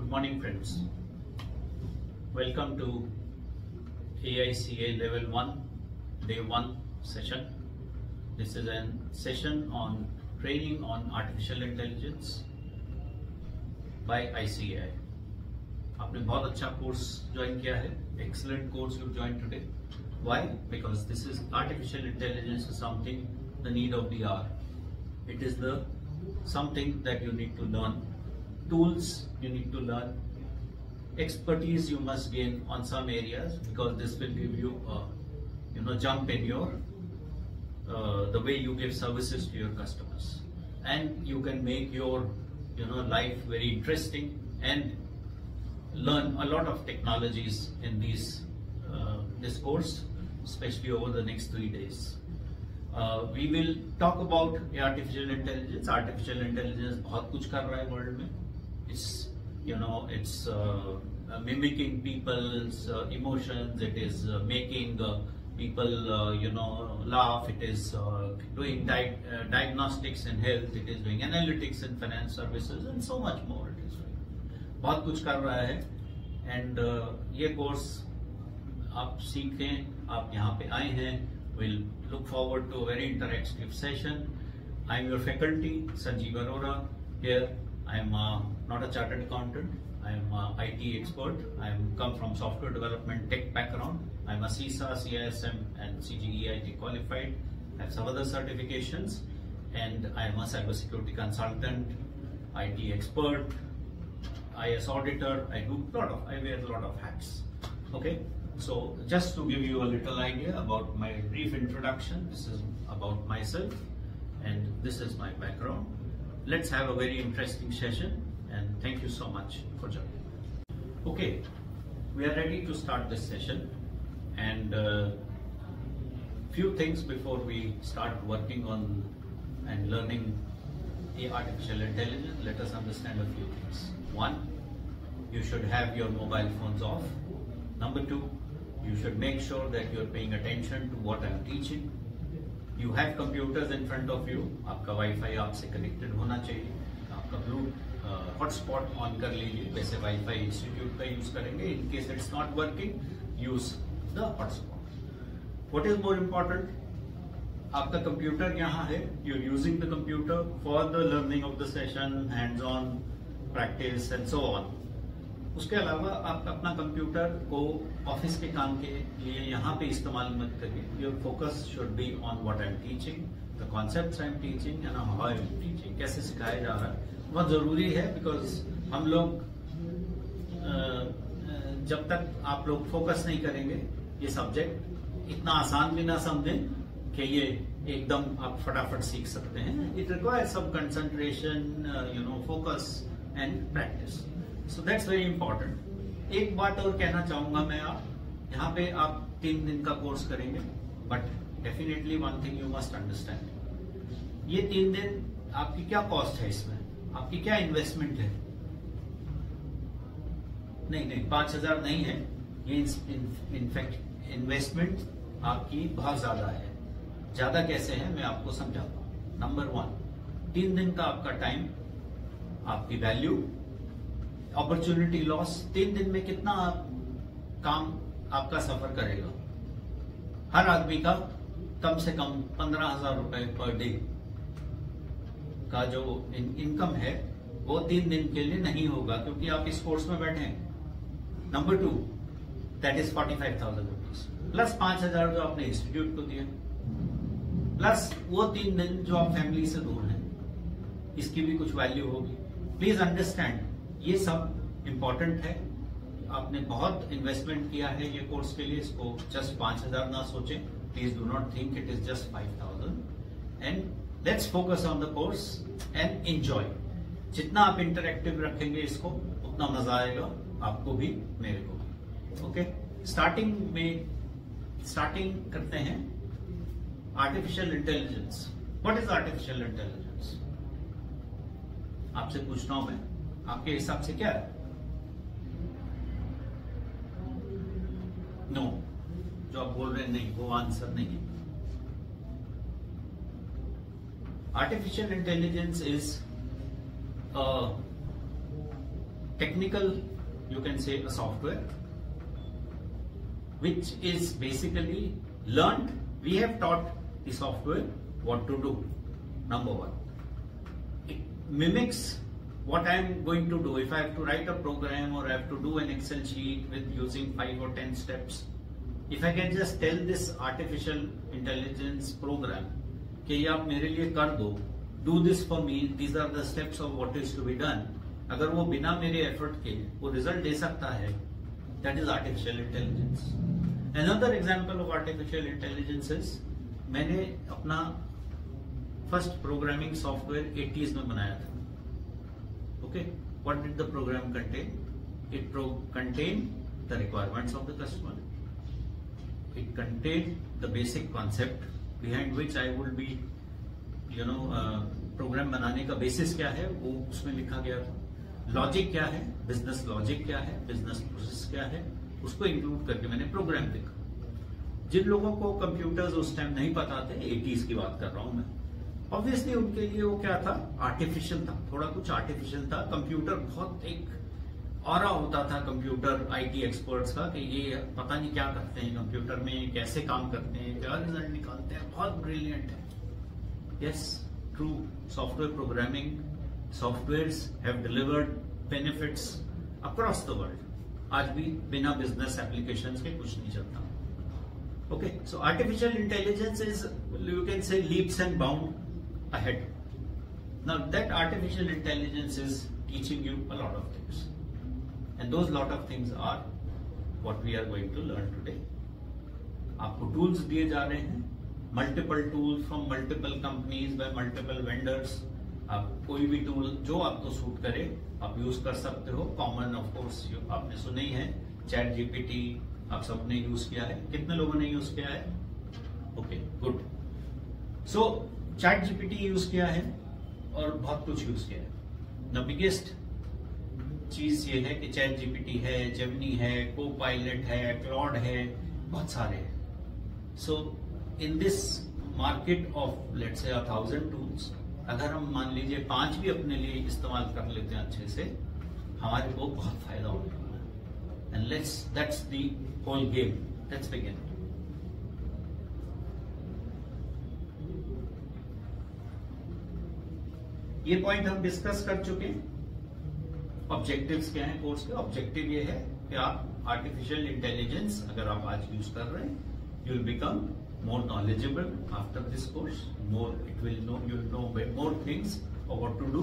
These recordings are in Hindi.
Good morning, friends. Welcome to AICA Level 1, Day 1 session. This is a session on training on artificial intelligence by ICAI. आपने बहुत अच्छा कोर्स ज्वाइन किया है. Excellent course you joined today. Why? Because this is artificial intelligence is something the need of the hour. It is the something that you need to learn. Tools you need to learn. Expertise you must gain on some areas because this will give you a jump in your the way you give services to your customers, and you can make your life very interesting and learn a lot of technologies in this course, especially over the next 3 days. We will talk about artificial intelligence. Artificial intelligence बहुत कुछ कर रहा है world में. It's mimicking people's emotions. It is making people laugh. It is doing diagnostics in health. It is doing analytics in finance services and so much more. It is doing बहुत कुछ कर रहा है. And ये course आप सीखें, आप यहाँ पे आए हैं. We'll look forward to a very interactive session. I'm your faculty, Sanjeev Arora. Here I am not a chartered accountant. I am an IT expert. I come from software development tech background. I am a CISA, CISM and CGEIT qualified. I have some other certifications, and I am a cybersecurity consultant, IT expert, IS auditor. I wear a lot of hats. Okay. So just to give you a little idea about my brief introduction, this is about myself and this is my background. Let's have a very interesting session, and thank you so much for joining. Okay, we are ready to start this session, and few things before we start working on and learning artificial intelligence. Let us understand a few things. One, you should have your mobile phones off. Number two, you should make sure that you are paying attention to what I am teaching. You have computers in front of you. आपका वाईफाई आपसे कनेक्टेड होना चाहिए. आपका ब्लू हॉटस्पॉट ऑन कर लीजिए. वैसे वाईफाई इंस्टीट्यूट का यूज करेंगे. In case it's not working, use the hotspot. What is more important, आपका कंप्यूटर यहाँ है. You are using the computer for the learning of the session, hands on practice and so on. उसके अलावा आप अपना कंप्यूटर को ऑफिस के काम के लिए यहाँ पे इस्तेमाल मत करिए. Your focus should be on what I am teaching, the concepts I am teaching and how I am teaching. कैसे सिखाया जा रहा है बहुत जरूरी है, बिकॉज हम लोग जब तक आप लोग फोकस नहीं करेंगे, ये सब्जेक्ट इतना आसान भी ना समझें कि ये एकदम आप फटाफट सीख सकते हैं. It requires some concentration, focus and practice. So that's very important. एक बात और कहना चाहूंगा मैं, आप यहाँ पे आप 3 दिन का कोर्स करेंगे, but definitely one thing you must understand, ये 3 दिन आपकी क्या कॉस्ट है, इसमें आपकी क्या इन्वेस्टमेंट है. नहीं 5,000 नहीं है ये. इनफैक्ट इन्वेस्टमेंट आपकी बहुत ज्यादा है. ज्यादा कैसे है मैं आपको समझाता हूँ. नंबर 1, 3 दिन का आपका टाइम, आपकी वैल्यू, अपॉर्चुनिटी लॉस. 3 दिन में कितना काम आपका सफर करेगा. हर आदमी का कम से कम 15,000 रुपए पर डे का जो इनकम है वो 3 दिन के लिए नहीं होगा, क्योंकि आप इस कोर्स में बैठे हैं. Number 2, that is 45,000 rupees plus 5,000 जो आपने इंस्टीट्यूट को दिया, प्लस वो 3 दिन जो आप फैमिली से दूर हैं, इसकी भी कुछ वैल्यू होगी. प्लीज अंडरस्टैंड, ये सब इंपॉर्टेंट है. आपने बहुत इन्वेस्टमेंट किया है ये कोर्स के लिए. इसको जस्ट 5,000 ना सोचें. Please do not think it is just 5,000. And let's focus on the course and enjoy. जितना आप इंटरेक्टिव रखेंगे इसको, उतना मजा आएगा आपको भी, मेरे को भी. ओके, स्टार्टिंग करते हैं. Artificial intelligence. What is artificial intelligence? आपसे पूछता हूं मैं, आपके हिसाब से क्या है? नो, जो आप बोल रहे हैं नहीं, वो आंसर नहीं है. Artificial intelligence is technical, you can say a software, which is basically learned. We have taught the software what to do. Number one, it mimics what I am going to do. If I have to write a program or I have to do an Excel sheet with using 5 or 10 steps, if I can just tell this artificial intelligence program कि ये आप मेरे लिए कर दो, do this for me, these are the steps of what is to be done, अगर वो बिना मेरे एफर्ट के वो रिजल्ट दे सकता है, that is artificial intelligence. Another example of artificial intelligence is, मैंने अपना फर्स्ट प्रोग्रामिंग सॉफ्टवेयर 80s में बनाया था. Okay, what did the program contain? It contained the requirements of the customer. It contained the basic concept behind which I would be, program बनाने का बेसिस क्या है वो उसमें लिखा गया था. लॉजिक क्या है, बिजनेस लॉजिक क्या है, बिजनेस प्रोसेस क्या है, उसको इंक्लूड करके मैंने प्रोग्राम लिखा. जिन लोगों को कंप्यूटर्स उस टाइम नहीं पता थे, 80s की बात कर रहा हूं मैं, ऑब्वियसली उनके लिए वो क्या था, आर्टिफिशियल था, थोड़ा कुछ आर्टिफिशियल था. कंप्यूटर बहुत एक ऑरा होता था कंप्यूटर आईटी एक्सपर्ट्स का कि ये पता नहीं क्या करते हैं कंप्यूटर में, कैसे काम करते हैं, क्या रिजल्ट निकालते हैं, बहुत ब्रिलियंट है. Yes, true. Software programming softwares have delivered benefits across the world. आज भी बिना बिजनेस एप्लीकेशंस के कुछ नहीं चलता. Okay, so artificial intelligence is, you can say, leaps and bounds ahead. Now that artificial intelligence is teaching you a lot of things, and those lot of things are what we are going to learn today. आपको tools दिए जा रहे हैं, multiple tools from multiple companies by multiple vendors. आप कोई भी tool जो आपको सूट करे आप यूज कर सकते हो. Common of course आपने सुने ही है, ChatGPT आप सबने यूज किया है. कितने लोगों ने यूज किया है? Okay, good. So ChatGPT use किया है और बहुत कुछ यूज किया है. द बिगेस्ट चीज ये है कि ChatGPT है, जेमिनी है, Copilot है, Claude है, बहुत सारे हैं. So in this market of let's say 1000 tools, अगर हम मान लीजिए 5 भी अपने लिए इस्तेमाल कर लेते हैं अच्छे से, हमारे को बहुत फायदा होने वाला है. And that's the whole game. Let's begin. ये पॉइंट हम डिस्कस कर चुके हैं. ऑब्जेक्टिव्स क्या हैं कोर्स के? ऑब्जेक्टिव ये है कि आप आर्टिफिशियल इंटेलिजेंस अगर आप आज यूज कर रहे हैं, you will become more knowledgeable after this course. You'll know more things of what to do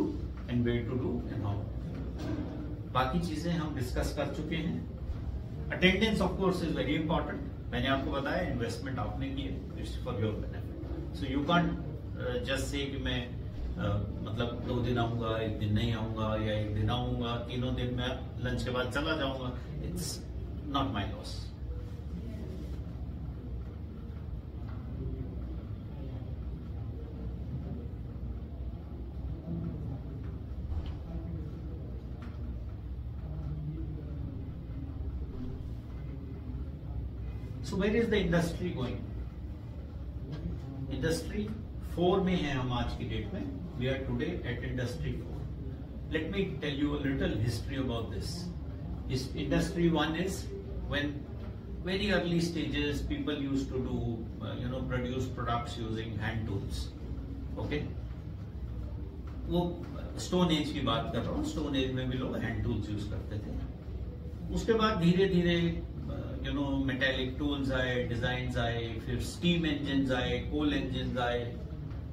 and where to do and how. बाकी चीजें हम डिस्कस कर चुके हैं. Attendance of course is very important. मैंने आपको बताया इन्वेस्टमेंट आपने की है, it's for your benefit. So you can't just say कि मैं मतलब 2 दिन आऊंगा, 1 दिन नहीं आऊंगा, या 1 दिन आऊंगा, 3 दिन में लंच के बाद चला जाऊंगा. It's not my loss. So where is the industry going? Industry 4 में है हम आज की डेट में. We are today at industry 4. Let me tell you a little history about this. Industry 1 is when very early stages people used to do produce products using hand tools. Okay? वो स्टोन एज की बात कर रहा हूँ. स्टोन एज में भी लोग हैंड टूल्स यूज करते थे. उसके बाद धीरे धीरे मेटेलिक टूल्स आए, डिजाइन आए, फिर स्टीम इंजन आए, कोल इंजन आए,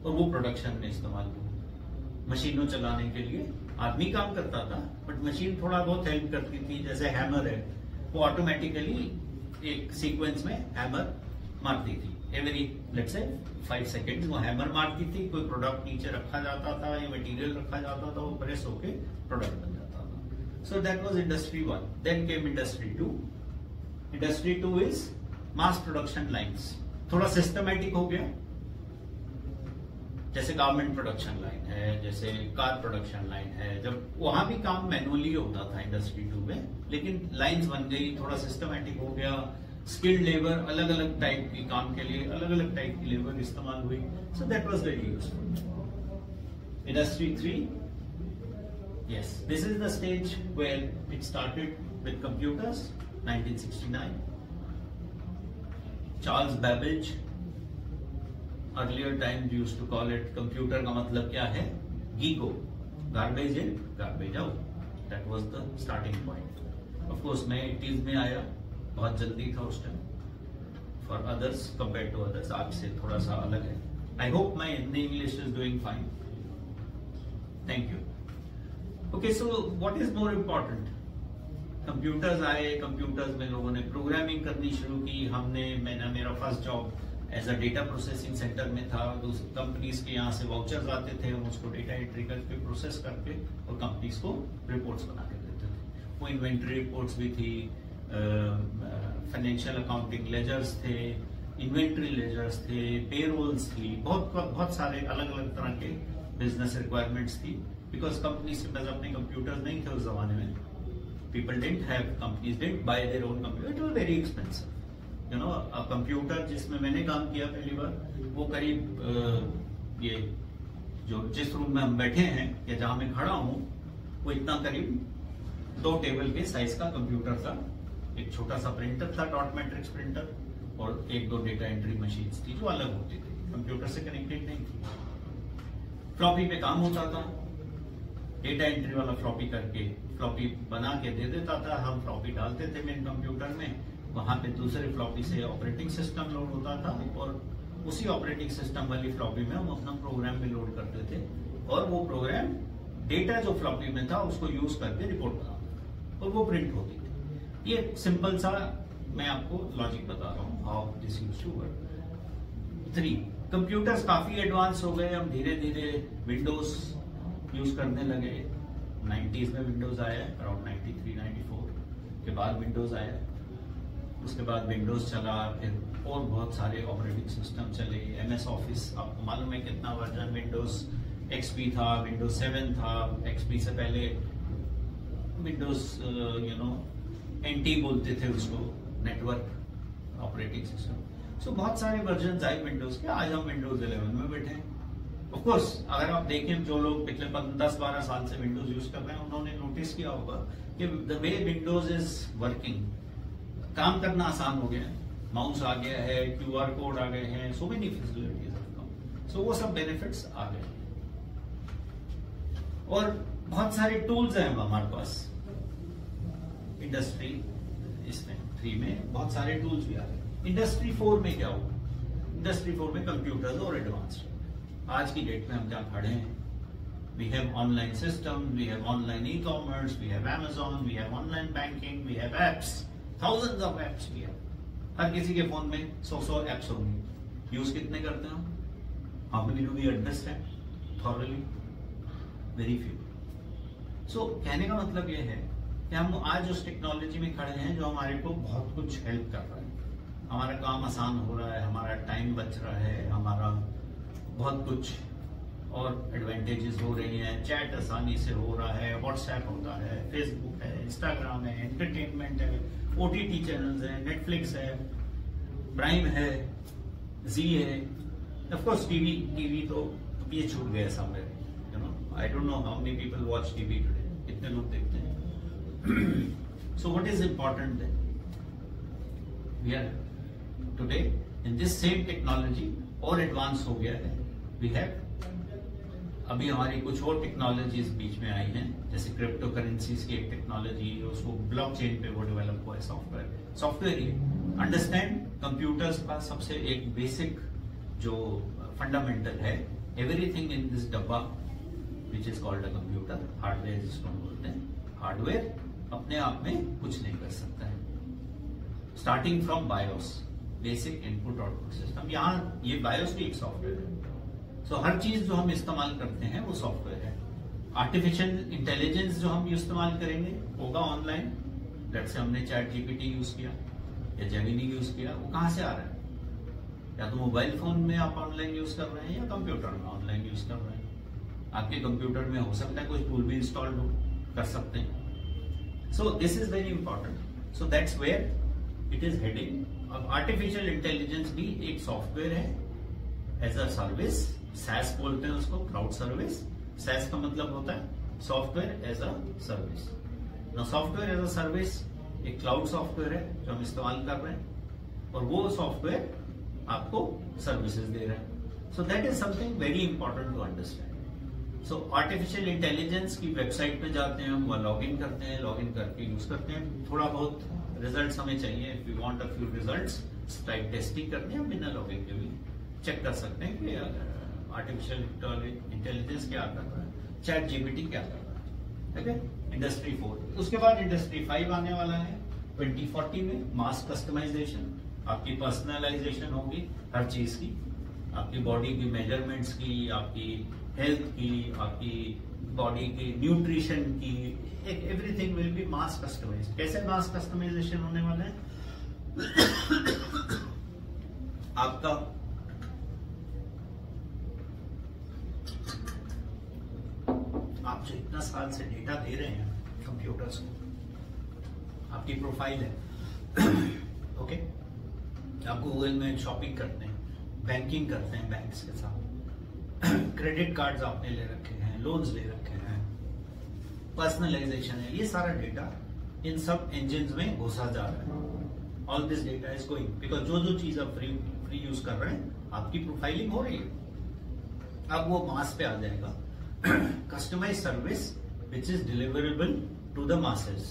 और वो प्रोडक्शन में इस्तेमाल हुए. मशीनों चलाने के लिए आदमी काम करता था, बट मशीन थोड़ा बहुत हेल्प करती थी. जैसे हैमर है, वो ऑटोमेटिकली एक सीक्वेंस में हैमर मारती थी. एवरी लेट्स से 5 सेकेंड वो हैमर मारती थी. कोई प्रोडक्ट नीचे रखा जाता था या मटेरियल रखा जाता था, वो प्रेस होके प्रोडक्ट बन जाता था. So that was industry 1. Then came industry 2. Industry 2 is mass production lines. थोड़ा सिस्टमैटिक हो गया. जैसे गारमेंट प्रोडक्शन लाइन है, जैसे कार प्रोडक्शन लाइन है. जब वहां भी काम मैनुअली होता था इंडस्ट्री 2 में, लेकिन लाइंस बन गई, थोड़ा सिस्टमैटिक हो गया. स्किल्ड लेबर, अलग अलग टाइप की काम के लिए अलग अलग टाइप की लेबर इस्तेमाल हुई. सो that was very useful. Industry 3 Yes, this is the stage where it started with computers, 1969. Charles Babbage, earlier times used to call it, computer का मतलब क्या है? Gigo, garbage in, garbage out. That was the starting point. Of course, मैं 80s में आया, बहुत जल्दी था उस time. For others, compared to others, आपसे थोड़ा सा अलग है. I hope my English is doing fine. Thank you. Okay, so what is more important? Computers आए, कंप्यूटर्स में लोगों ने प्रोग्रामिंग करनी शुरू की. मेरा first job as a data processing centre में था. कंपनीज के यहाँ से वाउचर्स आते थे, हम उसको डेटा एंट्री करके प्रोसेस करके और कंपनीज को रिपोर्ट्स बना के देते थे. वो इन्वेंट्री रिपोर्ट्स भी थी, फाइनेंशियल अकाउंटिंग लेजर्स थे, इन्वेंट्री लेजर्स थे, पेरोल्स थी, बहुत सारे अलग अलग तरह के बिजनेस रिक्वायरमेंट्स थी. बिकॉज कंपनीज के पास अपने कंप्यूटर्स नहीं थे उस जमाने में. People didn't have, companies didn't buy their own computer. It was very expensive. You know, a computer जिसमें मैंने काम किया पहली बार, वो करीब ये जो जिस रूम में हम बैठे हैं या जहां मैं खड़ा हूं, वो इतना करीब 2 टेबल के साइज का कंप्यूटर था. एक छोटा सा प्रिंटर था, डॉट मैट्रिक्स प्रिंटर, और 1-2 डेटा एंट्री मशीन्स थी जो अलग होती थी, कंप्यूटर से कनेक्टेड नहीं थी. फ्लॉपी पे काम होता था. डेटा एंट्री वाला फ्लॉपी करके फ्लॉपी बना के दे देता था. हम फ्लॉपी डालते थे मेन कंप्यूटर में, वहां पे दूसरे फ्लॉपी से ऑपरेटिंग सिस्टम लोड होता था, और उसी ऑपरेटिंग सिस्टम वाली फ्लॉपी में हम अपना प्रोग्राम भी लोड करते थे, और वो प्रोग्राम डेटा जो फ्लॉपी में था उसको यूज करके रिपोर्ट बनाता और वो प्रिंट होती थी. ये सिंपल सा मैं आपको लॉजिक बता रहा हूँ how this used to work. 3, computers काफी एडवांस हो गए. हम धीरे धीरे विंडोज यूज करने लगे. 90s में विंडोज आया, अराउंड 93-94 के बाद विंडोज आया. उसके बाद विंडोज चला, फिर और बहुत सारे ऑपरेटिंग सिस्टम चले. MS ऑफिस, आपको मालूम है कितना वर्जन. विंडोज XP था, विंडोज 7 था, XP से पहले विंडोज NT बोलते थे उसको, नेटवर्क ऑपरेटिंग सिस्टम. सो बहुत सारे वर्जन आए विंडोज के. आज हम विंडोज 11 में बैठे हैं. ऑफ कोर्स अगर आप देखें, जो लोग पिछले 10-12 साल से विंडोज यूज कर रहे हैं, उन्होंने नोटिस किया होगा कि the way Windows is working, काम करना आसान हो गया. माउस आ गया है, QR कोड आ गए हैं, so many facilities have come. So वो सब बेनिफिट्स आ गए, और बहुत सारे टूल्स हैं हमारे पास. इंडस्ट्री इसमें 3 में बहुत सारे टूल्स भी आ गए. इंडस्ट्री 4 में क्या हुआ? इंडस्ट्री 4 में कंप्यूटर्स और एडवांस्ड. आज की डेट में हम क्या खड़े हैं? We have online system, we have online e-commerce, we have Amazon, we have online banking, we have apps, thousands of apps. We have, हर किसी के फोन में 100 एप्स होंगे. यूज कितने करते हैं हम? How many do we understand thoroughly? Very few. So कहने का मतलब ये है कि हम आज उस टेक्नोलॉजी में खड़े हैं जो हमारे को बहुत कुछ हेल्प कर रहा है. हमारा काम आसान हो रहा है, हमारा टाइम बच रहा है, हमारा बहुत कुछ और एडवांटेजेस हो रही हैं. चैट आसानी से हो रहा है, व्हाट्सएप होता है, फेसबुक है, इंस्टाग्राम है, एंटरटेनमेंट है, OTT चैनल्स है, नेटफ्लिक्स है, प्राइम है, जी है, ऑफ कोर्स टीवी तो ये छूट गया somewhere. I don't know how many people watch TV today. कितने लोग देखते हैं? So what is important then? We are today in this same technology, और एडवांस हो गया है. वी हैव, अभी हमारी कुछ और टेक्नोलॉजीज बीच में आई हैं, जैसे क्रिप्टो करेंसीज की एक टेक्नोलॉजी, उसको ब्लॉकचेन पे वो डेवलप हुआ है. सॉफ्टवेयर ये अंडरस्टैंड कंप्यूटर्स का सबसे एक बेसिक जो फंडामेंटल है, एवरीथिंग इन दिस डब्बा which is called a computer, hardware जिसको हम बोलते हैं. हार्डवेयर अपने आप में कुछ नहीं कर सकता है. Starting from BIOS, basic input output system, यहाँ ये बायोस भी एक सॉफ्टवेयर है. सो हर चीज जो हम इस्तेमाल करते हैं वो सॉफ्टवेयर है. आर्टिफिशियल इंटेलिजेंस जो हम इस्तेमाल करेंगे होगा ऑनलाइन. जैसे हमने ChatGPT यूज किया या जेमिनी यूज किया, वो कहाँ से आ रहा है? या तो मोबाइल फोन में आप ऑनलाइन यूज कर रहे हैं या कंप्यूटर में ऑनलाइन यूज कर रहे हैं. आपके कंप्यूटर में हो सकता है कोई टूल भी इंस्टॉल्ड हो, कर सकते हैं. So this is very important. So that's where it is heading. अब आर्टिफिशियल इंटेलिजेंस भी एक सॉफ्टवेयर है एज अ सर्विस. SaaS बोलते हैं उसको, क्लाउड सर्विस. SaaS का मतलब होता है सॉफ्टवेयर एज अ सर्विस। ना सॉफ्टवेयर एज अ सर्विस एक क्लाउड सॉफ्टवेयर है जो हम इस्तेमाल कर रहे हैं और वो सॉफ्टवेयर आपको सर्विसेज दे रहा है। So that is something very important to understand. So artificial intelligence की वेबसाइट पे जाते हैं, हम वहाँ लॉग इन करते हैं, लॉग इन करके यूज करते हैं। थोड़ा बहुत रिजल्ट हमें चाहिए, if we want a few results, type testing करते हैं, बिना लॉग इन के भी चेक कर सकते हैं कि आर्टिफिशियल इंटेलिजेंस क्या कर रहा है, चैट जीपीटी क्या कर रहा है। ठीक है, इंडस्ट्री 4। उसके बाद इंडस्ट्री 5 आने वाला है 2040 में। मास कस्टमाइजेशन, आपकी पर्सनलाइजेशन होगी हर चीज की, आपकी बॉडी की मेजरमेंट्स की, आपकी हेल्थ की, आपकी बॉडी की न्यूट्रिशन की, everything will be mass customize. कैसे मास कस्टमाइजेशन होने वाला है? आपका आप जो इतना साल से डेटा दे रहे हैं कंप्यूटर्स को, आपकी प्रोफाइल है ओके, आप गूगल में शॉपिंग करते हैं, बैंकिंग करते हैं बैंक्स के साथ, क्रेडिट कार्ड्स आपने ले रखे हैं, लोन्स ले रखे हैं, पर्सनलाइजेशन है, ये सारा डेटा इन सब इंजिन में घुसा जा रहा है। All this data is going because जो जो चीज आप फ्री यूज कर रहे हैं आपकी प्रोफाइलिंग हो रही है। अब वो मास पे आ जाएगा, customize service which is deliverable to the masses.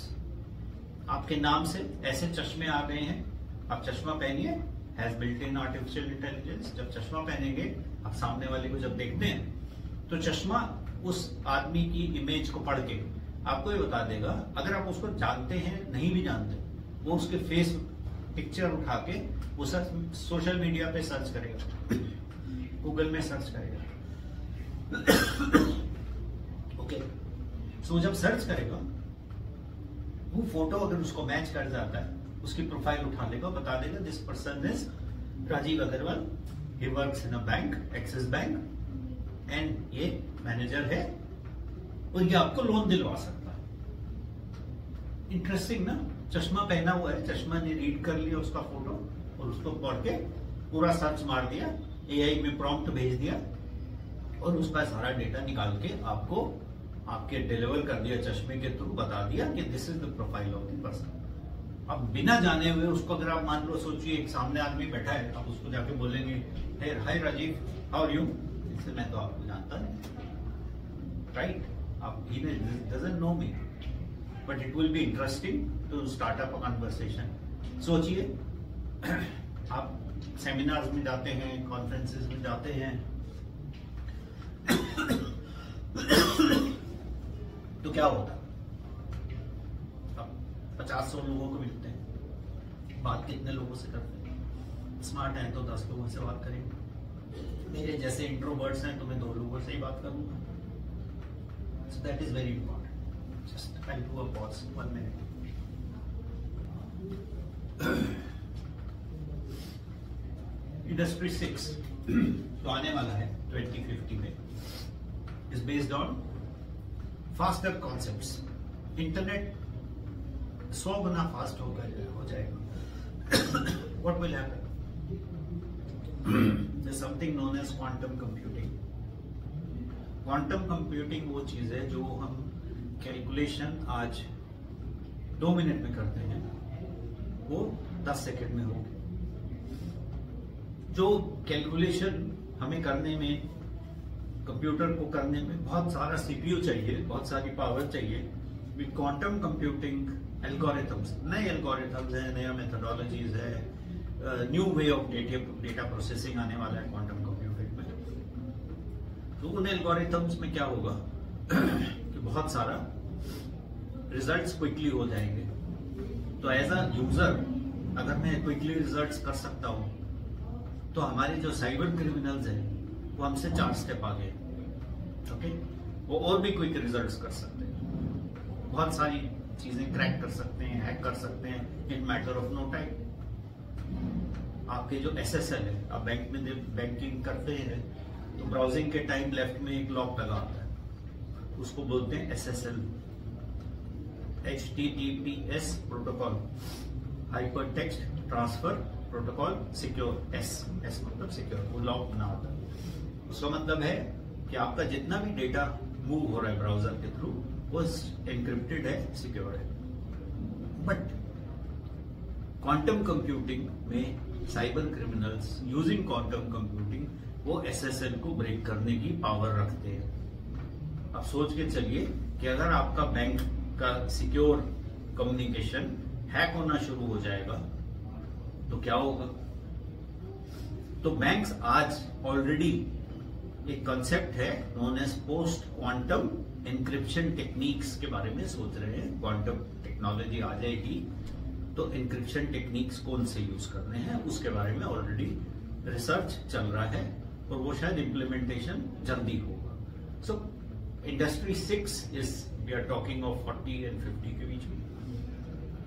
आपके नाम से ऐसे चश्मे आ गए हैं, आप चश्मा पहनिए, has built in artificial intelligence. जब चश्मा पहनेंगे, आप सामने वाले को जब देखते हैं तो चश्मा उस आदमी की इमेज को पढ़ के आपको ये बता देगा। अगर आप उसको जानते हैं, नहीं भी जानते, वो उसके फेस पिक्चर उठा के वो सोशल मीडिया पे सर्च करेगा, गूगल में सर्च करेगा ओके। सो जब सर्च करेगा, वो फोटो अगर उसको मैच कर जाता है, उसकी प्रोफाइल उठा लेगा, बता देगा this person is Rajeev Agarwal, he works in a bank, Axis bank, and ये मैनेजर है और ये आपको लोन दिलवा सकता है। इंटरेस्टिंग ना? चश्मा पहना हुआ है, चश्मा ने रीड कर लिया उसका फोटो और उसको पढ़ के पूरा सर्च मार दिया, एआई में प्रॉम्प्ट भेज दिया और उसका सारा डेटा निकाल के आपको आपके डिलीवर कर दिया, चश्मे के थ्रू बता दिया कि this is the profile of the person. अब बिना जाने हुए उसको अगर आप मान लो, सोचिए एक सामने आदमी बैठा है, आप उसको जाके बोलेंगे hi Rajeev, how are you, इससे मैं तो आपको जानता नहीं, राइट? आप ही doesn't know me, but it will be interesting to start up a conversation. सोचिए आप सेमिनार्स में जाते हैं, कॉन्फ्रेंसेस में जाते हैं तो क्या होता है? अब 50-100 लोगों को मिलते हैं, बात कितने लोगों से करते हैं? स्मार्ट हैं तो 10 लोगों से बात करेंगे, मेरे जैसे इंट्रोवर्ट्स हैं तो मैं 2 लोगों से ही बात करूंगा। सो that is very important. Just I do a pause 1 minute. Industry 6 जो आने वाला है 2050 में is based on faster concepts. Internet 100 Guna fast हो जाएगा। What will happen? There's something known as quantum computing. Quantum computing वो चीज है जो हम कैलकुलेशन आज 2 मिनट में करते हैं, वो 10 सेकंड में होगी। जो कैलकुलेशन हमें करने में, कंप्यूटर को करने में बहुत सारा सीपीयू चाहिए, बहुत सारी पावर चाहिए, विद क्वांटम कंप्यूटिंग एल्गोरिथम्स, नए एल्गोरिथम्स है, नया मेथोडोलॉजीज है, new way of data processing आने वाला है क्वांटम कंप्यूटिंग में। तो उन एल्गोरिथम्स में क्या होगा कि बहुत सारा रिजल्ट्स क्विकली हो जाएंगे। तो एज अ यूजर अगर मैं क्विकली रिजल्ट्स कर सकता हूं, तो हमारे जो साइबर क्रिमिनल्स हैं वो हमसे 4 स्टेप आगे, ओके, वो और भी क्विक रिजल्ट्स कर सकते हैं, बहुत सारी चीजें क्रैक कर सकते हैं, हैक कर सकते हैं in matter of no time. आपके जो एसएसएल है, आप बैंक में बैंकिंग करते हैं तो ब्राउजिंग के टाइम लेफ्ट में एक लॉक लगा होता है, उसको बोलते हैं SSL, HTTPS protocol, hyper text transfer protocol secure. S मतलब सिक्योर, वो लॉक बना होता है। उसका मतलब है कि आपका जितना भी डेटा मूव हो रहा है ब्राउजर के थ्रू वो एनक्रिप्टेड है, सिक्योर है। बट क्वांटम कंप्यूटिंग में cyber criminals using quantum computing वो एसएसएल को ब्रेक करने की पावर रखते हैं। अब सोच के चलिए कि अगर आपका बैंक का सिक्योर कम्युनिकेशन हैक होना शुरू हो जाएगा तो क्या होगा। तो बैंक्स आज ऑलरेडी एक कॉन्सेप्ट है known as post quantum encryption techniques के बारे में सोच रहे हैं। क्वांटम टेक्नोलॉजी आ जाएगी तो एनक्रिप्शन टेक्निक्स कौन से यूज करने हैं उसके बारे में ऑलरेडी रिसर्च चल रहा है और वो शायद इम्प्लीमेंटेशन जल्दी होगा। So industry 6 is we are talking of 40 and 50 के बीच में।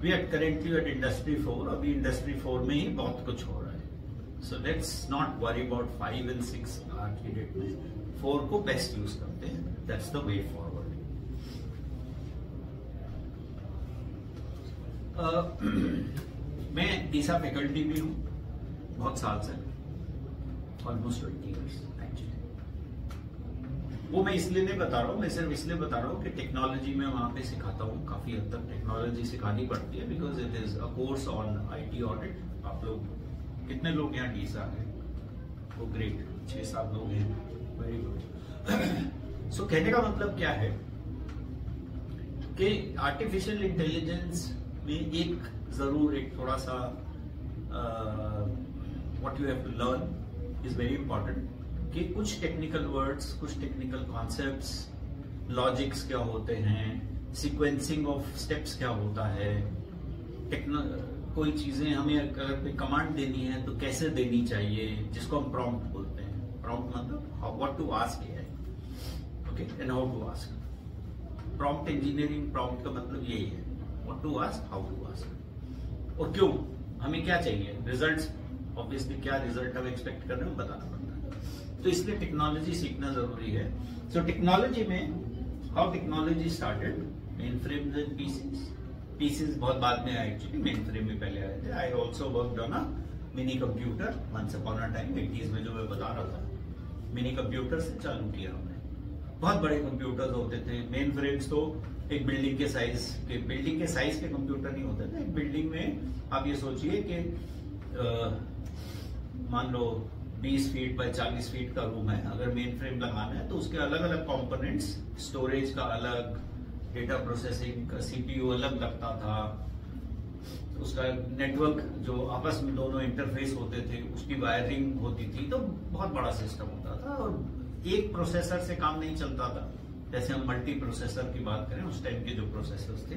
We are currently at industry 4, अभी इंडस्ट्री 4 में ही बहुत कुछ हो रहा है। So let's not worry about 5 and 6 आज की डेट में 4 को बेस्ट यूज करते हैं, दैट्स द वे फॉरवर्ड। मैं डीसा फैकल्टी भी हूं बहुत साल से, ऑलमोस्ट 20 years एक्चुअली। वो मैं इसलिए नहीं बता रहा हूँ, मैं सिर्फ इसलिए बता रहा हूँ कि टेक्नोलॉजी में वहां पे सिखाता हूँ, काफी हद तक टेक्नोलॉजी सिखानी पड़ती है because it is a course on IT audit. आप लोग कितने लोग यहाँ डीसा है? वो ग्रेट, 6-7 लोग हैं, वेरी गुड। सो कहने का मतलब क्या है कि आर्टिफिशियल इंटेलिजेंस में एक जरूर एक थोड़ा सा what you have to learn is very important कि कुछ टेक्निकल वर्ड्स, कुछ टेक्निकल कॉन्सेप्ट्स, लॉजिक्स क्या होते हैं, सीक्वेंसिंग ऑफ स्टेप्स क्या होता है, कोई चीजें हमें अगर कोई कमांड देनी है तो कैसे देनी चाहिए, जिसको हम प्रॉम्प्ट बोलते हैं। प्रॉम्प्ट मतलब व्हाट टू आस्क है, okay, and how to ask. Prompt engineering, prompt का मतलब यही है, what to ask, how to ask, और क्यों, हमें क्या चाहिए, रिजल्ट्स, ऑब्वियसली क्या रिजल्ट हम एक्सपेक्ट कर रहे हैं बताना पड़ता है। तो इसलिए टेक्नोलॉजी सीखना जरूरी है। सो टेक्नोलॉजी में how technology started, mainframes and PCs. PCs बहुत बाद में आए एक्चुअली, मेन फ्रेम में पहले आए थे। I also worked on a mini computer once upon a time, 80s में जो मैं बता रहा था, मिनी कंप्यूटर से चालू किया हमने। बहुत बड़े कंप्यूटर्स होते थे, मेन फ्रेम्स तो एक बिल्डिंग के साइज के कंप्यूटर नहीं होते थे। एक बिल्डिंग में आप ये सोचिए कि मान लो 20 फीट बाय 40 फीट का रूम है, अगर मेन फ्रेम लगाना है तो उसके अलग अलग कंपोनेंट्स, स्टोरेज का अलग, डेटा प्रोसेसिंग का सीपीयू अलग लगता था, उसका नेटवर्क जो आपस में दोनों इंटरफेस होते थे उसकी वायरिंग होती थी, तो बहुत बड़ा सिस्टम होता था और एक प्रोसेसर से काम नहीं चलता था। जैसे हम मल्टी प्रोसेसर की बात करें, उस टाइम के जो प्रोसेसर्स थे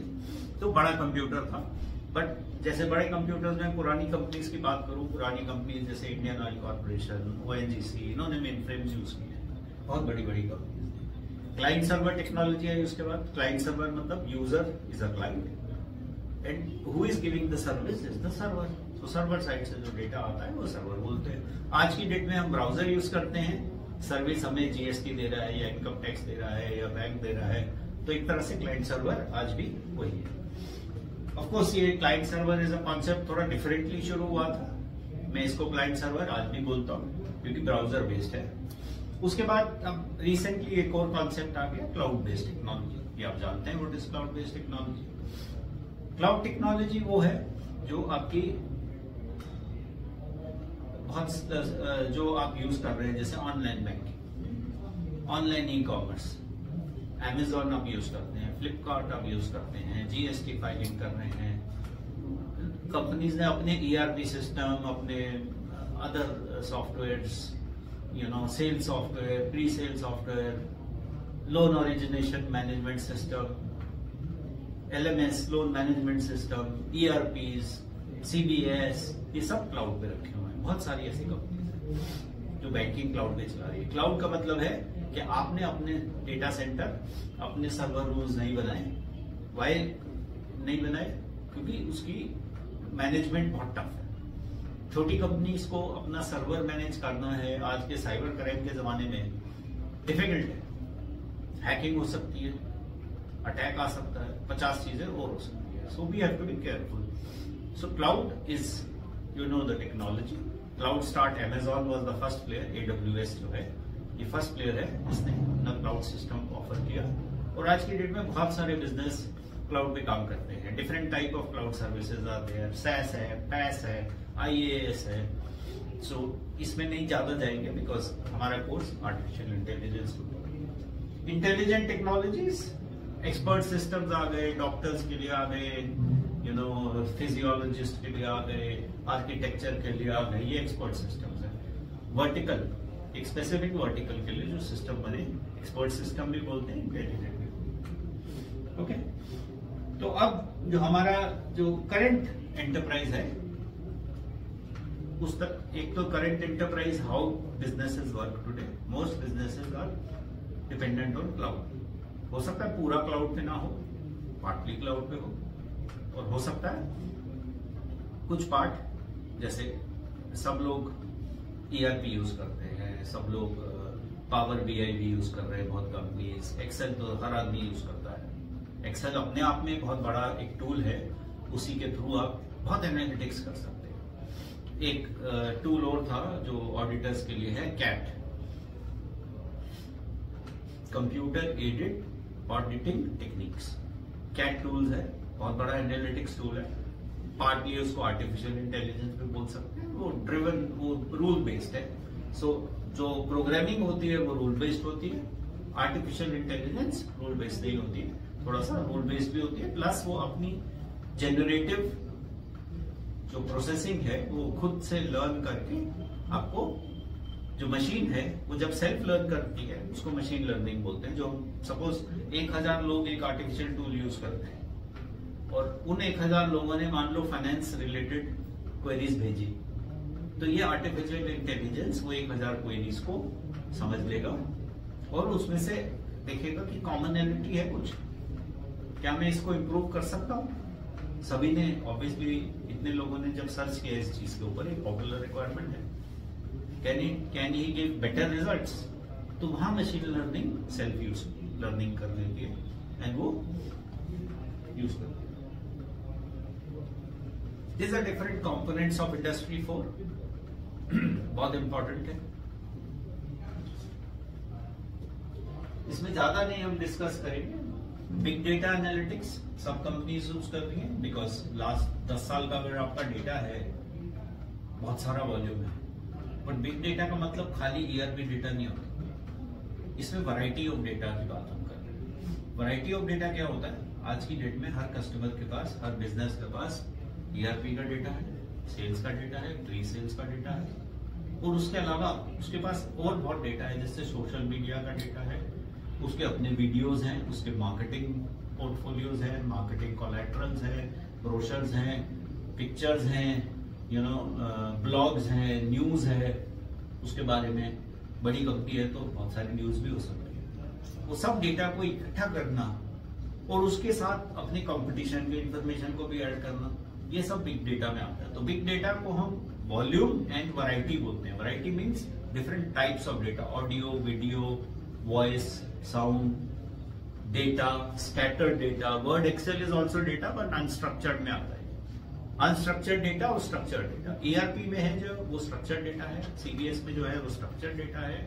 तो बड़ा कंप्यूटर था। बट जैसे बड़े कंप्यूटर्स में पुरानी कंपनीज की बात करूं, पुरानी कंपनीज जैसे इंडियन ऑयल कॉर्पोरेशन, ओएनजीसी, इन्होंने मेन फ्रेम्स यूज किए हैं, बहुत बड़ी बड़ी कंपनीज। क्लाइंट सर्वर टेक्नोलॉजी आई उसके बाद। क्लाइंट सर्वर मतलब user is a client and who is giving the service is the server. तो सर्वर साइड से जो डेटा आता है वो सर्वर बोलते हैं। आज की डेट में हम ब्राउजर यूज करते हैं, सर्विस हमें जीएसटी दे रहा है या इनकम टैक्स दे रहा है या बैंक दे रहा है, तो एक तरह से क्लाइंट सर्वर आज भी वही है। ऑफ कोर्स ये client server is a concept थोड़ा डिफरेंटली शुरू हुआ था, मैं इसको क्लाइंट सर्वर आज भी बोलता हूँ क्योंकि ब्राउजर बेस्ड है। उसके बाद अब रिसेंटली एक और कॉन्सेप्ट आ गया, क्लाउड बेस्ड टेक्नोलॉजी। ये आप जानते हैं what is cloud based technology. Cloud technology वो है जो आपकी बहुत जो आप यूज कर रहे हैं, जैसे online banking, online e commerce, Amazon आप यूज करते हैं, फ्लिपकार्ट आप यूज करते हैं, जीएसटी फाइलिंग कर रहे हैं। कंपनीज ने अपने ERP सिस्टम, अपने other softwares, sale software, pre sale software, loan origination management system, LMS loan management system, ERPs, CBS, ये सब क्लाउड पे रखे हुए हैं। बहुत सारी ऐसी कंपनीज हैं जो बैंकिंग क्लाउड पे चला रही है। क्लाउड का मतलब है कि आपने अपने डेटा सेंटर, अपने सर्वर रूम्स नहीं बनाए। वाई नहीं बनाए? क्योंकि उसकी मैनेजमेंट बहुत टफ है। छोटी कंपनीज को अपना सर्वर मैनेज करना है आज के साइबर क्राइम के जमाने में डिफिकल्ट है। हैकिंग हो सकती है, अटैक आ सकता है, 50 चीजें और हो सकती है। So we have to be careful. So cloud is the technology. Cloud start, Amazon was the first player, AWS जो है ये फर्स्ट प्लेयर है जिसने अपना क्लाउड सिस्टम ऑफर किया। और आज की डेट में बहुत सारे बिजनेस क्लाउड पे काम करते हैं। Different type of cloud services आते हैं, SaaS है, PaaS है, IaaS है। सो इसमें नहीं ज्यादा जाएंगे बिकॉज हमारा course artificial intelligence, intelligent technologies, expert systems आ गए, डॉक्टर्स के लिए आ गए, फिजियोलॉजिस्ट के लिए आ गए, आर्किटेक्चर के लिए आ गए, ये एक्सपर्ट सिस्टम्स है। वर्टिकल, एक स्पेसिफिक वर्टिकल के लिए जो सिस्टम बने, एक्सपर्ट सिस्टम भी बोलते हैं, इंटेलिजेंट भी। ओके, तो अब जो हमारा जो करंट एंटरप्राइज है उस तक, एक तो current enterprise, how businesses work today. Most businesses are dependent on cloud. हो सकता है पूरा क्लाउड पे ना हो, पार्टली क्लाउड पे हो, और हो सकता है कुछ पार्ट, जैसे सब लोग ERP यूज करते हैं, सब लोग पावर BI भी यूज कर रहे हैं, बहुत कंपनीज, एक्सेल तो हर आदमी यूज करता है। एक्सेल अपने आप में बहुत बड़ा एक टूल है, उसी के थ्रू आप बहुत एनालिटिक्स कर सकते हैं। एक टूल और था जो ऑडिटर्स के लिए है, CAT, computer aided auditing techniques. CAT tools है, बहुत बड़ा एनालिटिक्स टूल है। पार्टली उसको आर्टिफिशियल इंटेलिजेंस भी बोल सकते हैं। वो ड्रिवन, वो रूल बेस्ड है। सो जो प्रोग्रामिंग होती है वो रूल बेस्ड होती है, आर्टिफिशियल इंटेलिजेंस रूल बेस्ड नहीं होती है, थोड़ा सा रूल बेस्ड भी होती है। प्लस वो अपनी जेनरेटिव जो प्रोसेसिंग है वो खुद से लर्न करके आपको, जो मशीन है वो जब सेल्फ लर्न करती है उसको मशीन लर्निंग बोलते हैं। जो सपोज 1000 लोग एक आर्टिफिशियल टूल यूज करते हैं और उन 1000 लोगों ने मान लो फाइनेंस रिलेटेड क्वेरीज भेजी, तो ये आर्टिफिशियल इंटेलिजेंस वो 1000 क्वेरीज को समझ लेगा और उसमें से देखेगा कि कॉमनैलिटी है कुछ, क्या मैं इसको इम्प्रूव कर सकता हूँ। सभी ने ऑब्वियसली, इतने लोगों ने जब सर्च किया इस चीज के ऊपर, एक पॉपुलर रिक्वायरमेंट है, can he give better results, तो वहां machine learning self use learning कर लेती है एंड वो यूज करती है। These are different components of Industry 4, बहुत इंपॉर्टेंट है। इसमें ज्यादा नहीं हम डिस्कस करेंगे। बिग डेटा एनालिटिक्स सब कंपनीज यूज कर रही हैं, बिकॉज लास्ट 10 साल का अगर आपका डेटा है, बहुत सारा वॉल्यूम है। बट बिग डेटा का मतलब खाली ERP डेटा नहीं होता, इसमें वैरायटी ऑफ डेटा की बात हम कर रहे हैं। वैरायटी ऑफ डेटा क्या होता है? आज की डेट में हर कस्टमर के पास, हर बिजनेस के पास ERP का डेटा है, सेल्स का डेटा है, प्री सेल्स का डेटा है, और उसके अलावा उसके पास और बहुत डेटा है, जैसे सोशल मीडिया का डेटा है, उसके अपने वीडियोस हैं, उसके मार्केटिंग पोर्टफोलियोज हैं, मार्केटिंग कोलैटरल्स हैं, ब्रोशर्स हैं, पिक्चर्स हैं, ब्लॉग्स हैं, न्यूज है, उसके बारे में बड़ी कंपनी है तो बहुत सारी न्यूज भी हो सकती है। वो सब डेटा को इकट्ठा करना और उसके साथ अपने कंपटीशन के इंफॉर्मेशन को भी ऐड करना, ये सब बिग डेटा में आता है। तो बिग डेटा को हम वॉल्यूम एंड वैरायटी बोलते हैं। Variety means different types of data, audio, video, voice, sound, data, scattered data. Word excel is also data but unstructured में आता है। अनस्ट्रक्चर्ड डेटा और स्ट्रक्चर्ड डेटा, ERP में है जो वो स्ट्रक्चर्ड डेटा है, CBS में जो है वो स्ट्रक्चर्ड डेटा है,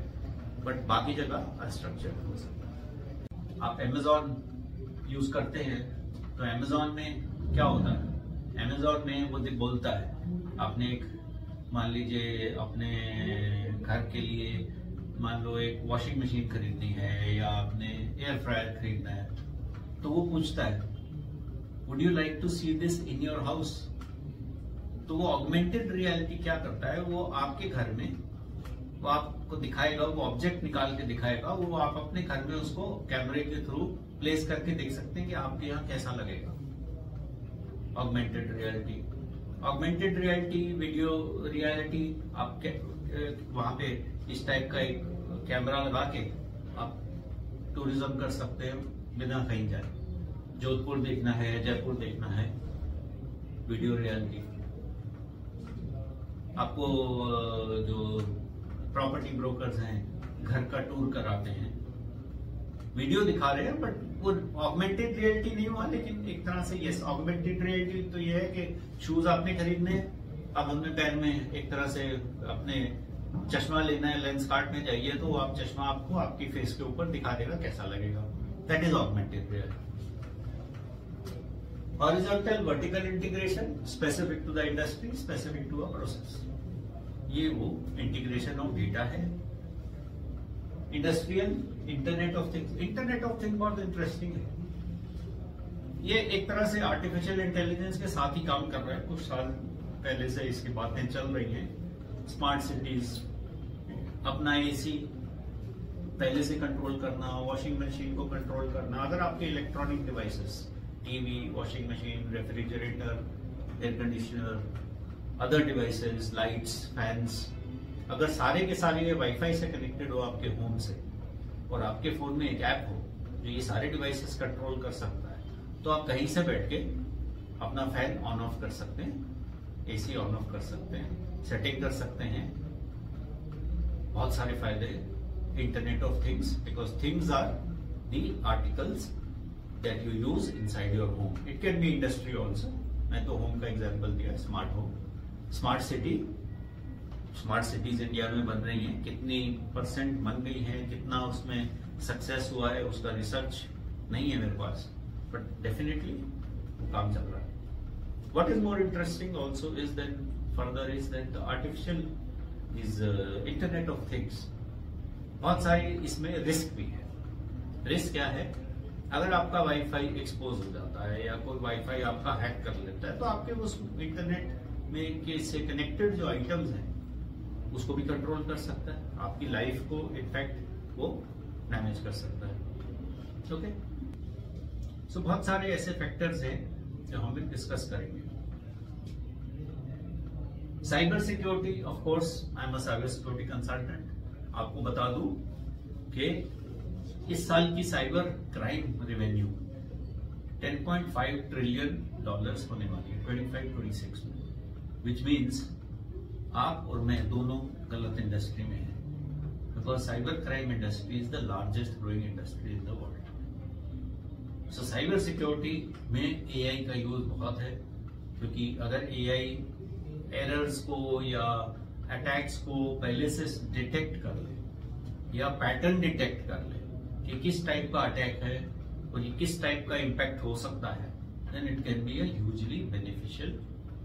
बट बाकी जगह अनस्ट्रक्चर्ड हो सकता है। आप Amazon यूज करते हैं तो Amazon में क्या होता है? Amazon में वो बोलता है, आपने एक, मान लीजिए अपने घर के लिए मान लो एक वॉशिंग मशीन खरीदनी है या आपने एयर फ्रायर खरीदना है, तो वो पूछता है would you like to see this in your house. तो वो ऑगमेंटेड रियलिटी क्या करता है, वो आपके घर में वो आपको दिखाएगा, वो ऑब्जेक्ट निकाल के दिखाएगा, वो आप अपने घर में उसको कैमरे के थ्रू प्लेस करके देख सकते हैं कि आपके यहाँ कैसा लगेगा। Augmented reality, augmented reality, video reality, आप वहां पे इस टाइप का एक कैमरा लगा के आप टूरिज्म कर सकते हैं बिना कहीं जाए। जोधपुर देखना है, जयपुर देखना है, वीडियो रियलिटी। आपको जो प्रॉपर्टी ब्रोकर्स हैं घर का टूर कराते हैं, वीडियो दिखा रहे हैं, बट वो ऑगमेंटेड रियलिटी नहीं हुआ, लेकिन एक तरह से यस, ऑगमेंटेड रियलिटी तो ये है कि शूज आपने खरीदने हैं, अब उनमें पैर में एक तरह से अपने चश्मा लेना है, लेंस कार्ट में जाइए तो आप चश्मा आपको आपकी फेस के ऊपर दिखा देगा कैसा लगेगा। That is augmented reality. Horizontal vertical integration specific to the industry, specific to a process. ये वो इंटीग्रेशन ऑफ डेटा है। Industrial internet of things, internet of things बहुत इंटरेस्टिंग है। ये एक तरह से आर्टिफिशियल इंटेलिजेंस के साथ ही काम कर रहा है। कुछ साल पहले से इसकी बातें चल रही हैं। स्मार्ट सिटीज, अपना एसी पहले से कंट्रोल करना, वॉशिंग मशीन को कंट्रोल करना, अगर आपके electronic devices, TV, washing machine, refrigerator, air conditioner, other devices, lights, fans, अगर सारे के सारे ये वाईफाई से कनेक्टेड हो आपके होम से और आपके फोन में एक ऐप हो जो ये सारे डिवाइसेस कंट्रोल कर सकता है, तो आप कहीं से बैठ के अपना फैन ऑन ऑफ कर सकते हैं, एसी ऑन ऑफ कर सकते हैं, सेटिंग कर सकते हैं। बहुत सारे फायदे internet of things, because things are the articles that you use inside your home. It can be industry also. मैं तो होम का एग्जाम्पल दिया, smart home, smart city. Smart cities India में बन रही हैं, कितनी परसेंट बन गई हैं, कितना उसमें सक्सेस हुआ है, उसका रिसर्च नहीं है मेरे पास, बट डेफिनेटली वो काम चल रहा है। What is more interesting also is that further is that the artificial is Internet of Things. बहुत सारी इसमें रिस्क भी है। रिस्क क्या है? अगर आपका वाईफाई एक्सपोज हो जाता है या कोई वाईफाई आपका हैक कर लेता है, तो आपके उस इंटरनेट में के से कनेक्टेड जो आइटम्स हैं उसको भी कंट्रोल कर सकता है, आपकी लाइफ को इनफैक्ट वो डैमेज कर सकता है। ओके, सो बहुत सारे ऐसे फैक्टर्स हैं जो हम डिस्कस करेंगे। Cyber security, of course I am a cyber security consultant. आपको बता दूं कि इस साल की साइबर क्राइम रेवेन्यू $10.5 ट्रिलियन होने वाली है 25-26 में, विच मीन्स आप और मैं दोनों गलत इंडस्ट्री में हैं, because cyber crime industry is the largest growing industry in the world. So cyber security में एआई का यूज बहुत है, क्योंकि अगर एआई एरर्स को या अटैक्स को पहले से डिटेक्ट कर ले या पैटर्न डिटेक्ट कर ले कि किस टाइप का अटैक है और ये किस टाइप का इम्पैक्ट हो सकता है, then it can be hugely beneficial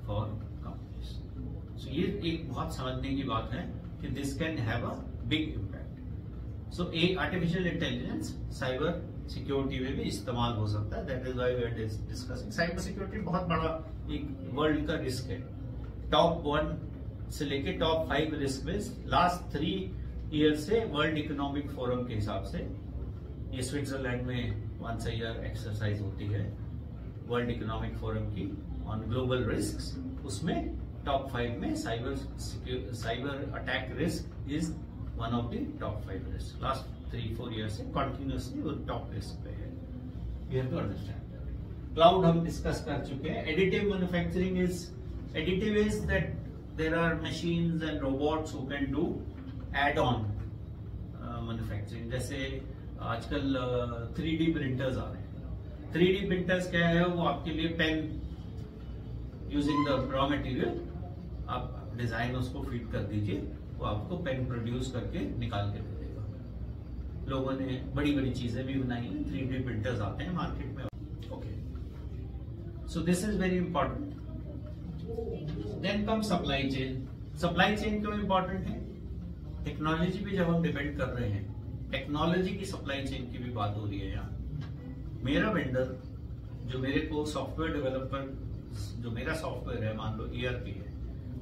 for companies. So ये एक बहुत समझने की बात है कि this can have a big impact. So artificial intelligence cyber security में भी इस्तेमाल हो सकता है। That is why we are discussing. Cyber security बहुत बड़ा एक वर्ल्ड का रिस्क है। टॉप 1 से लेके टॉप 5 रिस्क में लास्ट 3 ईयर से वर्ल्ड इकोनॉमिक फोरम के हिसाब से, ये स्विट्जरलैंड में वंस अ ईयर एक्सरसाइज होती है वर्ल्ड इकोनॉमिक फोरम की ऑन ग्लोबल रिस्क्स, उसमें टॉप 5 में cyber attack risk is one of the top 5 risk. Last 3-4 year से कंटिन्यूसली वो टॉप रिस्क पे है। You have to understand. Cloud हम डिस्कस कर चुके हैं। Additive manufacturing is, additive is that there are machines and robots who can do add-on manufacturing। जैसे आजकल 3D प्रिंटर्स आ रहे हैं। 3D प्रिंटर्स क्या है? वो आपके लिए pen using the raw material, आप डिजाइन उसको फीड कर दीजिए, वो आपको पेन प्रोड्यूस करके निकाल के दे देगा। लोगों ने बड़ी बड़ी चीजें भी बनाई हैं, 3D प्रिंटर्स आते हैं मार्केट में। Okay, so this is very important. Then come supply chain. Supply chain क्यों इंपॉर्टेंट है? टेक्नोलॉजी पे जब हम डिपेंड कर रहे हैं, टेक्नोलॉजी की सप्लाई चेन की भी बात हो रही है यहाँ। मेरा वेंडर जो मेरे को सॉफ्टवेयर डेवलपर, जो मेरा सॉफ्टवेयर है, मान लो ERP है,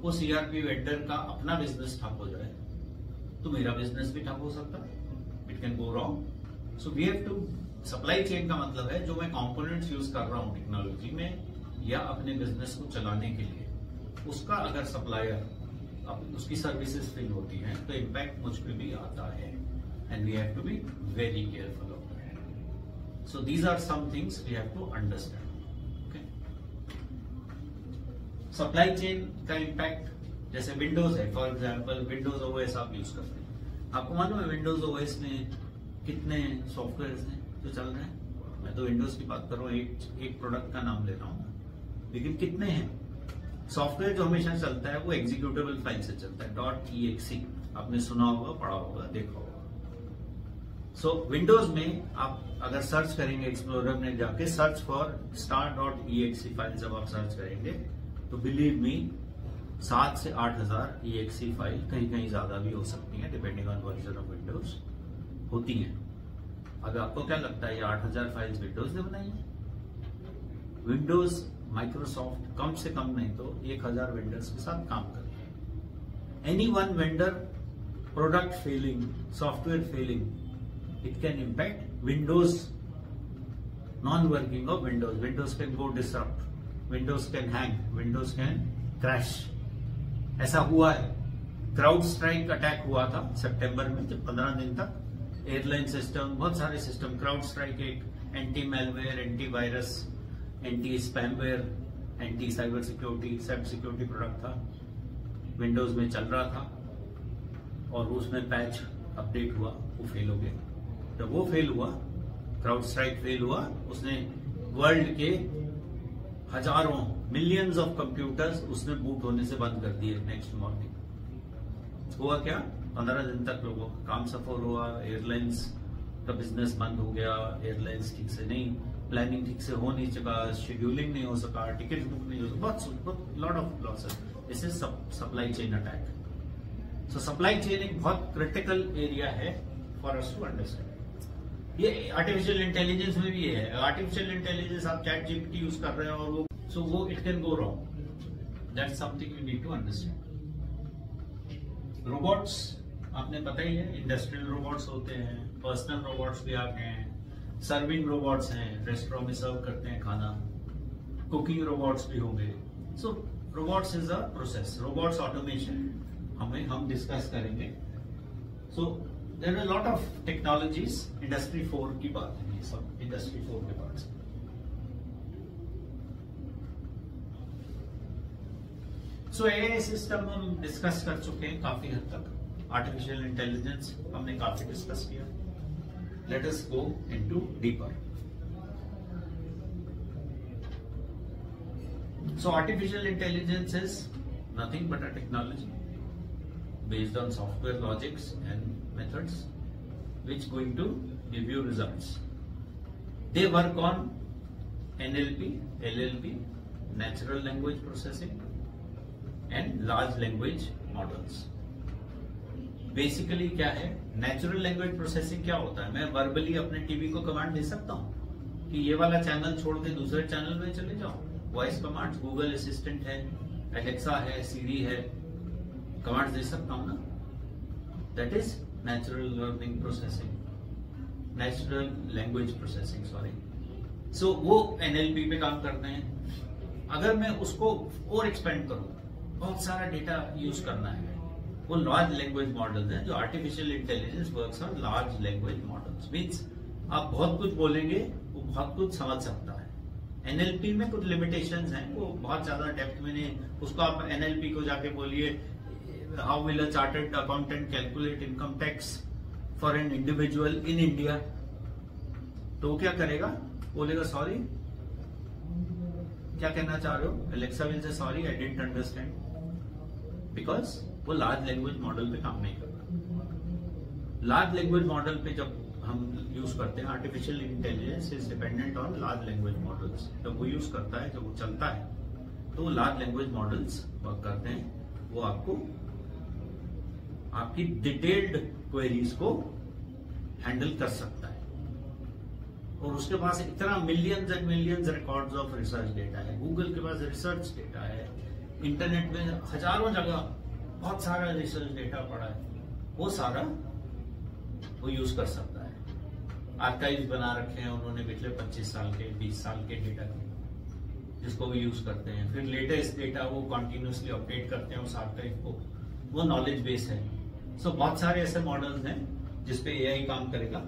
उस ERP वेंडर का अपना बिजनेस ठप हो जाए तो मेरा बिजनेस भी ठप हो सकता है। It can go wrong. So we have to, supply chain का मतलब है जो मैं कंपोनेंट्स यूज कर रहा हूँ टेक्नोलॉजी में या अपने बिजनेस को चलाने के लिए, उसका अगर सप्लायर अब उसकी सर्विसेज फेल होती हैं तो इम्पैक्ट मुझ पे भी आता है, and we have to be very careful of that. So these are some things we have to understand. Okay, supply chain का इम्पैक्ट, जैसे विंडोज है, फॉर एग्जांपल विंडोज OS आप यूज करते हैं। आपको मालूम है विंडोज OS में कितने सॉफ्टवेयर हैं जो चल रहे हैं? मैं तो विंडोज की बात कर रहा हूँ, एक प्रोडक्ट का नाम ले रहा हूँ, लेकिन कितने हैं? सॉफ्टवेयर जो हमेशा चलता है वो एग्जीक्यूटेबल फाइल से चलता है, .exe। आपने सुना होगा, पढ़ा होगा, देखा होगा। सो विंडोज में आप अगर सर्च करेंगे एक्सप्लोरर में जाके सर्च फॉर star.exe फाइल, जब आप सर्च करेंगे तो बिलीव मी 7 से 8,000 exe फाइल, कहीं कहीं ज्यादा भी हो सकती हैं depending on version of Windows होती हैं। अब आपको क्या लगता है ये 8,000 फाइल्स विंडोज ने बनाई है? विंडोज माइक्रोसॉफ्ट कम से कम नहीं तो 1,000 वेंडर्स के साथ काम कर रहे हैं। Any one vendor product failing, software failing, it can impact Windows, non-working of Windows. Windows can go disrupt, Windows can hang, Windows can crash. ऐसा हुआ है। क्राउड स्ट्राइक अटैक हुआ था सितंबर में, जब 15 दिन तक एयरलाइन सिस्टम, बहुत सारे सिस्टम, क्राउड स्ट्राइक एक anti malware, anti virus, anti spamware, anti cyber security, सब सिक्योरिटी प्रोडक्ट था, विंडोज में चल रहा था और उसमें पैच अपडेट हुआ, वो फेल हो गया। जब वो फेल हुआ, क्राउड स्ट्राइक फेल हुआ, उसने वर्ल्ड के हजारों, मिलियंस ऑफ कंप्यूटर्स उसने बूट होने से बंद कर दिए नेक्स्ट मॉर्निंग। हुआ क्या, 15 दिन तक लोगों का काम सफल हुआ, एयरलाइंस का बिजनेस बंद हो गया, एयरलाइंस ठीक से नहीं, प्लानिंग ठीक से हो नहीं सका, शेड्यूलिंग नहीं हो सका, टिकट बुक नहीं हो सका, बहुत lot of losses. This is supply chain attack. So supply chain एक बहुत क्रिटिकल एरिया है फॉर अस टू अंडरस्टैंड। ये आर्टिफिशियल इंटेलिजेंस में भी है। आर्टिफिशियल इंटेलिजेंस आप चैट जीपीटी यूज कर रहे हैं और वो it can go wrong. That's something you need to understand. Robots आपने पता ही है, इंडस्ट्रियल रोबोट्स होते हैं, पर्सनल रोबोट्स भी आते हैं, सर्विंग रोबोट्स हैं, रेस्टोरेंट में सर्व करते हैं खाना, कुकिंग रोबोट्स भी होंगे। So robots is a process, robots automation हम डिस्कस करेंगे। So there are lot of technologies. Industry 4 की बात है, ये सब इंडस्ट्री 4 के पार्ट्स। सो एआई सिस्टम हम डिस्कस कर चुके हैं काफी हद तक। आर्टिफिशियल इंटेलिजेंस हमने काफी डिस्कस किया। Let us go into deeper. So artificial intelligence is nothing but a technology based on software logics and methods which going to give you results. They work on NLP, LLP, natural language processing and large language models. Basically क्या है, नेचुरल लैंग्वेज प्रोसेसिंग क्या होता है? मैं वर्बली अपने टीवी को कमांड दे सकता हूँ कि ये वाला चैनल छोड़ के दूसरे चैनल में चले जाओ। वॉइस कमांड्स, गूगल असिस्टेंट है, एलेक्सा है, सीरी है, कमांड्स दे सकता हूं ना। That is natural learning processing, natural language processing, sorry. So वो एनएलपी पे काम करते हैं। अगर मैं उसको और एक्सपेंड करूं, बहुत सारा डेटा यूज करना है, वो लार्ज लैंग्वेज मॉडल्स हैं। जो artificial intelligence works on large language models, means आप बहुत कुछ बोलेंगे, वो बहुत कुछ समझ सकता है। एनएलपी में कुछ लिमिटेशंस हैं, वो बहुत ज्यादा डेप्थ में नहीं। उसको आप एनएलपी को जाके बोलिए how will a chartered accountant calculate income tax for an individual in India, तो वो क्या करेगा? बोलेगा सॉरी, क्या कहना चाह रहे हो? Alexa will say sorry I didn't understand, because वो लार्ज लैंग्वेज मॉडल पे काम नहीं करता। लार्ज लैंग्वेज मॉडल पे जब हम यूज करते हैं, artificial intelligence is dependent on large language models. जब वो यूज करता है, जब वो चलता है, तो लार्ज लैंग्वेज मॉडल्स वर्क करते हैं। वो आपको आपकी डिटेल्ड क्वेरीज को हैंडल कर सकता है। और उसके पास इतना millions and millions records of research data है। गूगल के पास रिसर्च डेटा है, इंटरनेट में हजारों जगह बहुत सारा रिसर्च डेटा पड़ा है, वो सारा वो यूज कर सकता है। आर्काइव बना रखे हैं उन्होंने पिछले 25 साल के, 20 साल के डेटा के, जिसको भी यूज करते हैं। फिर लेटेस्ट डेटा वो कॉन्टिन्यूसली अपडेट करते हैं उस आर्काइव को, वो नॉलेज बेस है। सो बहुत सारे ऐसे मॉडल्स हैं जिसपे एआई काम करेगा।